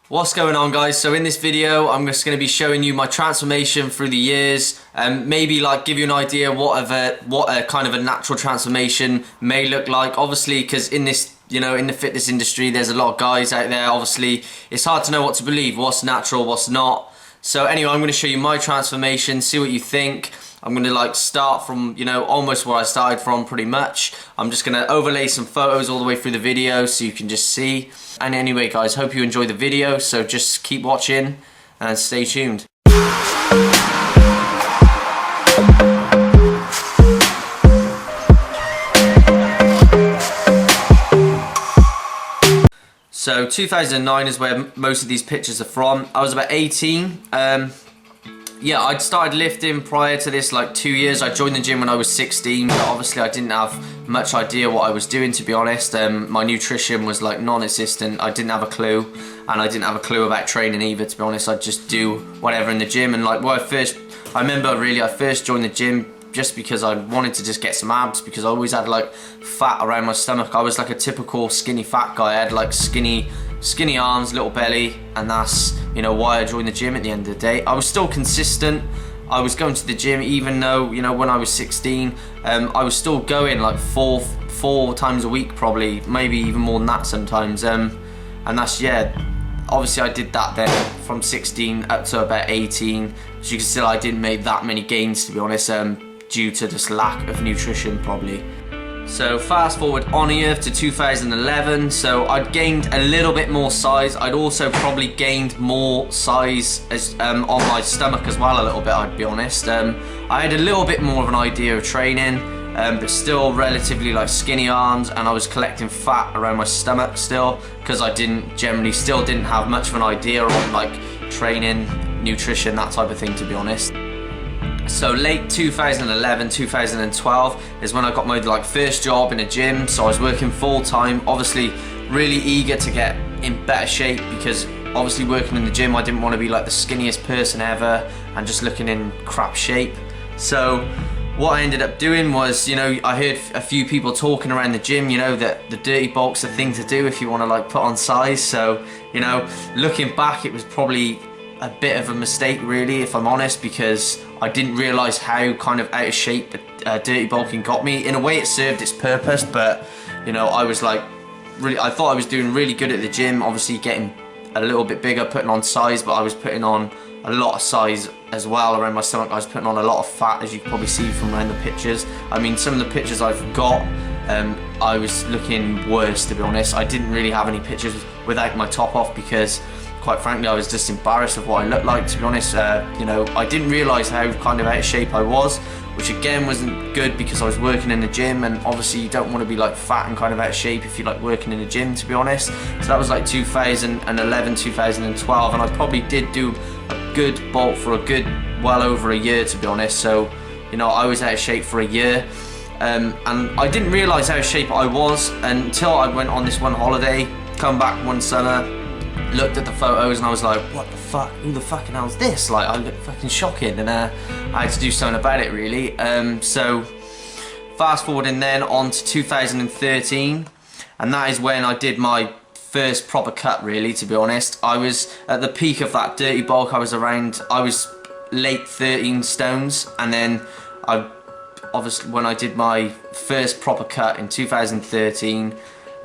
What's going on, guys? So in this video I'm just going to be showing you my transformation through the years, and maybe like give you an idea what a kind of a natural transformation may look like. Obviously, because in this, you know, in the fitness industry there's a lot of guys out there. Obviously it's hard to know what to believe, what's natural, what's not. So anyway, I'm going to show you my transformation, see what you think. I'm going to like start from, you know, almost where I started from pretty much. I'm just going to overlay some photos all the way through the video so you can just see. And anyway, guys, hope you enjoy the video, so just keep watching and stay tuned. So 2009 is where most of these pictures are from. I was about 18. Yeah, I'd started lifting prior to this, like 2 years. I joined the gym when I was 16, but obviously I didn't have much idea what I was doing, to be honest. My nutrition was like non-existent. I didn't have a clue, and I didn't have a clue about training either, to be honest. I'd just do whatever in the gym. And like I remember really I first joined the gym just because I wanted to just get some abs, because I always had like fat around my stomach. I was like a typical skinny fat guy. I had like skinny arms, little belly, and that's, you know, why I joined the gym at the end of the day. I was still consistent. I was going to the gym even though, you know, when I was 16, I was still going like four times a week, probably, maybe even more than that sometimes. And that's, yeah, obviously I did that then from 16 up to about 18. As you can see, I didn't make that many gains, to be honest, due to this lack of nutrition probably. So fast forward on here to 2011, so I'd gained a little bit more size. I'd also probably gained more size as, on my stomach as well a little bit, I'd be honest. I had a little bit more of an idea of training, but still relatively like skinny arms, and I was collecting fat around my stomach still, because I still didn't have much of an idea on like training, nutrition, that type of thing, to be honest. So late 2011, 2012 is when I got my like first job in a gym. So I was working full time, obviously really eager to get in better shape, because obviously working in the gym I didn't want to be like the skinniest person ever and just looking in crap shape. So what I ended up doing was, you know, I heard a few people talking around the gym, you know, that the dirty bulk's the thing to do if you want to like put on size. So, you know, looking back, it was probably a bit of a mistake really, if I'm honest, because I didn't realise how kind of out of shape dirty bulking got me. In a way it served its purpose, but you know, I was like I thought I was doing really good at the gym, obviously getting a little bit bigger, putting on size, but I was putting on a lot of size as well around my stomach. I was putting on a lot of fat, as you can probably see from around the pictures. I mean, some of the pictures I've got, I was looking worse, to be honest. I didn't really have any pictures without my top off, because quite frankly I was just embarrassed of what I looked like, to be honest. You know, I didn't realise how kind of out of shape I was, which again wasn't good, because I was working in the gym, and obviously you don't want to be like fat and kind of out of shape if you're like working in the gym, to be honest. So that was like 2011, 2012, and I probably did do a good bulk for a good well over a year, to be honest. So, you know, I was out of shape for a year. And I didn't realise how out of shape I was until I went on this one holiday, come back one summer, looked at the photos, and I was like, what the fuck, who the fucking hell's this? Like, I look fucking shocking, and I had to do something about it really. So fast forwarding then on to 2013, and that is when I did my first proper cut really, to be honest. I was at the peak of that dirty bulk. I was late 13 stones, and then obviously when I did my first proper cut in 2013,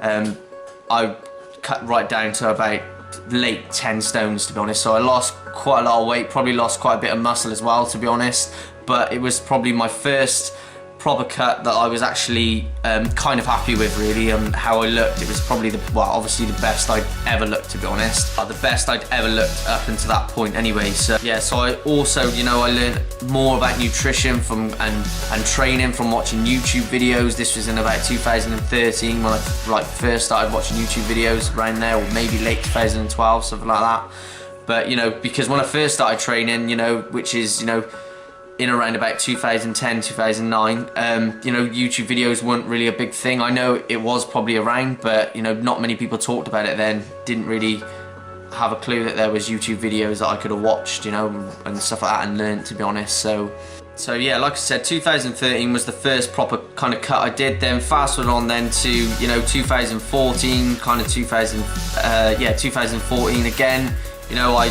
I cut right down to about late 10 stones, to be honest. So I lost quite a lot of weight, probably lost quite a bit of muscle as well, to be honest. But it was probably my first proper cut that I was actually kind of happy with really, and how I looked. It was probably obviously the best I'd ever looked, to be honest. The best I'd ever looked up until that point anyway. So yeah, so I also, you know, I learned more about nutrition from and training from watching YouTube videos. This was in about 2013 when I like first started watching YouTube videos, around there, or maybe late 2012, something like that. But you know, because when I first started training, you know, which is, you know, in around about 2010, 2009, you know, YouTube videos weren't really a big thing. I know it was probably around, but you know, not many people talked about it then. Didn't really have a clue that there was YouTube videos that I could have watched, you know, and stuff like that, and learned, to be honest. So So yeah, like I said, 2013 was the first proper kind of cut I did. Then fast forward on then to, you know, 2014, kind of 2014 again. You know, I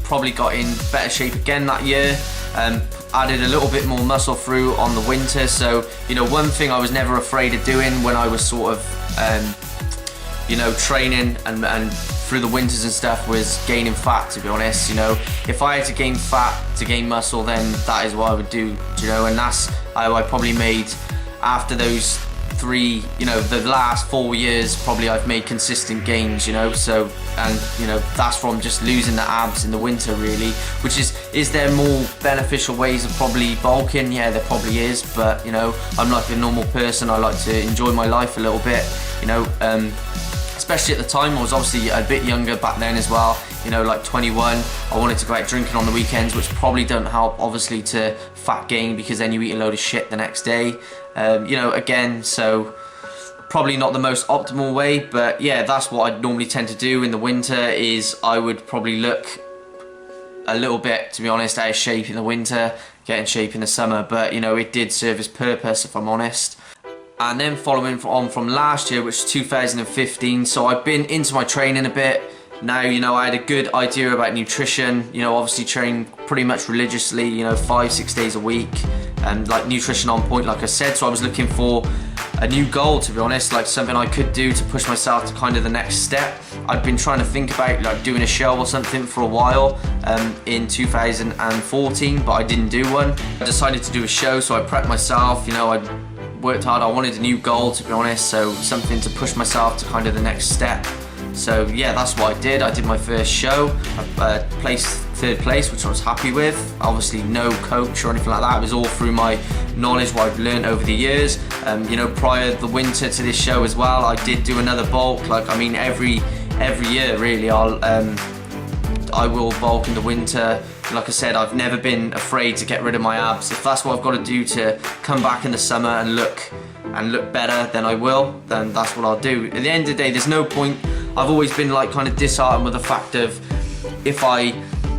probably got in better shape again that year. Added a little bit more muscle through on the winter. So, you know, one thing I was never afraid of doing when I was sort of, you know, training and through the winters and stuff was gaining fat, to be honest. You know, if I had to gain fat to gain muscle, then that is what I would do, you know, and that's how I probably made, after those 3, you know, the last 4 years, probably I've made consistent gains, you know. So, and you know, that's from just losing the abs in the winter, really. Which is there more beneficial ways of probably bulking? Yeah, there probably is, but you know, I'm like a normal person. I like to enjoy my life a little bit, you know. Especially at the time, I was obviously a bit younger back then as well, you know, like 21. I wanted to go out drinking on the weekends, which probably don't help, obviously, to fat gain, because then you eat a load of shit the next day. You know, again, so probably not the most optimal way, but yeah, that's what I'd normally tend to do in the winter, is I would probably look a little bit, to be honest, out of shape in the winter, get in shape in the summer, but you know, it did serve its purpose, if I'm honest. And then following on from last year, which is 2015, so I've been into my training a bit. Now, you know, I had a good idea about nutrition, you know, obviously train pretty much religiously, you know, 5-6 days a week, and like nutrition on point, like I said. So I was looking for a new goal, to be honest, like something I could do to push myself to kind of the next step. I'd been trying to think about like doing a show or something for a while in 2014, but I didn't do one. I decided to do a show, so I prepped myself, you know, I worked hard. I wanted a new goal, to be honest, so something to push myself to kind of the next step. So yeah, that's what I did. I did my first show. I placed 3rd place, which I was happy with. Obviously no coach or anything like that. It was all through my knowledge, what I've learned over the years. You know, prior to the winter to this show as well, I did do another bulk. Like, I mean, every year really, I will bulk in the winter. Like I said, I've never been afraid to get rid of my abs. If that's what I've got to do to come back in the summer and look better, then I will. Then that's what I'll do. At the end of the day, there's no point. I've always been like kind of disheartened with the fact of, if I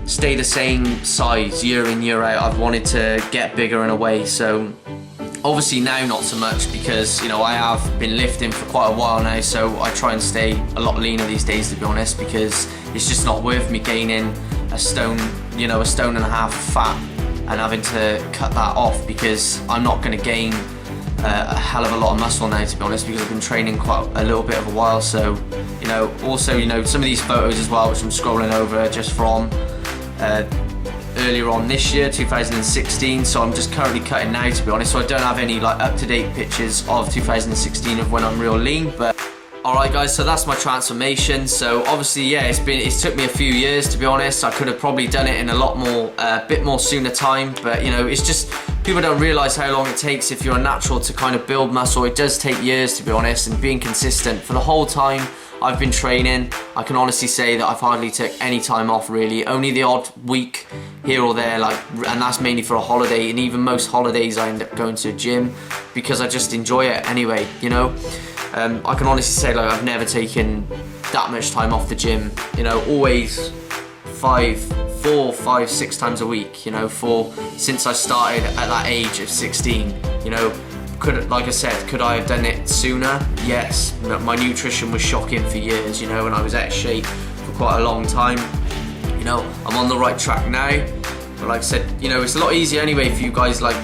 stay the same size year in, year out, I've wanted to get bigger in a way. So obviously now not so much, because you know, I have been lifting for quite a while now, so I try and stay a lot leaner these days, to be honest, because it's just not worth me gaining a stone, you know, 1.5 stone of fat and having to cut that off, because I'm not going to gain a hell of a lot of muscle now, to be honest, because I've been training quite a little bit of a while. So, you know, also, you know, some of these photos as well, which I'm scrolling over just from earlier on this year, 2016, so I'm just currently cutting now, to be honest, so I don't have any like up-to-date pictures of 2016 of when I'm real lean. But alright guys, so that's my transformation. So obviously, yeah, it took me a few years, to be honest. I could have probably done it in a bit more sooner time, but you know, it's just, people don't realise how long it takes if you're a natural to kind of build muscle. It does take years, to be honest, and being consistent for the whole time I've been training, I can honestly say that I've hardly took any time off, really. Only the odd week here or there, like, and that's mainly for a holiday, and even most holidays I end up going to a gym because I just enjoy it anyway, you know. I can honestly say, like, I've never taken that much time off the gym, you know, always 4, 5, 6 times a week, you know, since I started at that age of 16, you know. Like I said, could I have done it sooner? Yes. My nutrition was shocking for years, you know, and I was out of shape for quite a long time. You know, I'm on the right track now, but like I said, you know, it's a lot easier anyway for you guys, like,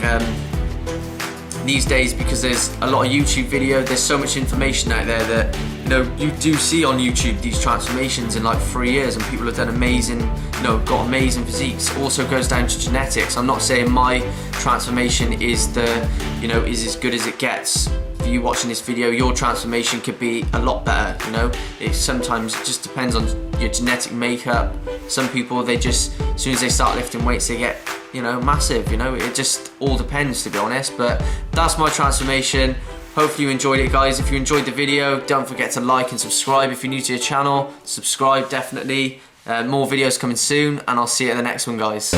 these days, because there's a lot of YouTube video, there's so much information out there that, you know, you do see on YouTube these transformations in like 3 years, and people have done amazing, you know, got amazing physiques. It also goes down to genetics. I'm not saying my transformation is is as good as it gets. For you watching this video, your transformation could be a lot better, you know. It sometimes just depends on your genetic makeup. Some people, they just, as soon as they start lifting weights, they get, you know, massive, you know. It just all depends, to be honest. But that's my transformation. Hopefully you enjoyed it, guys. If you enjoyed the video, don't forget to like and subscribe. If you're new to the channel, subscribe definitely. More videos coming soon, and I'll see you at the next one, guys.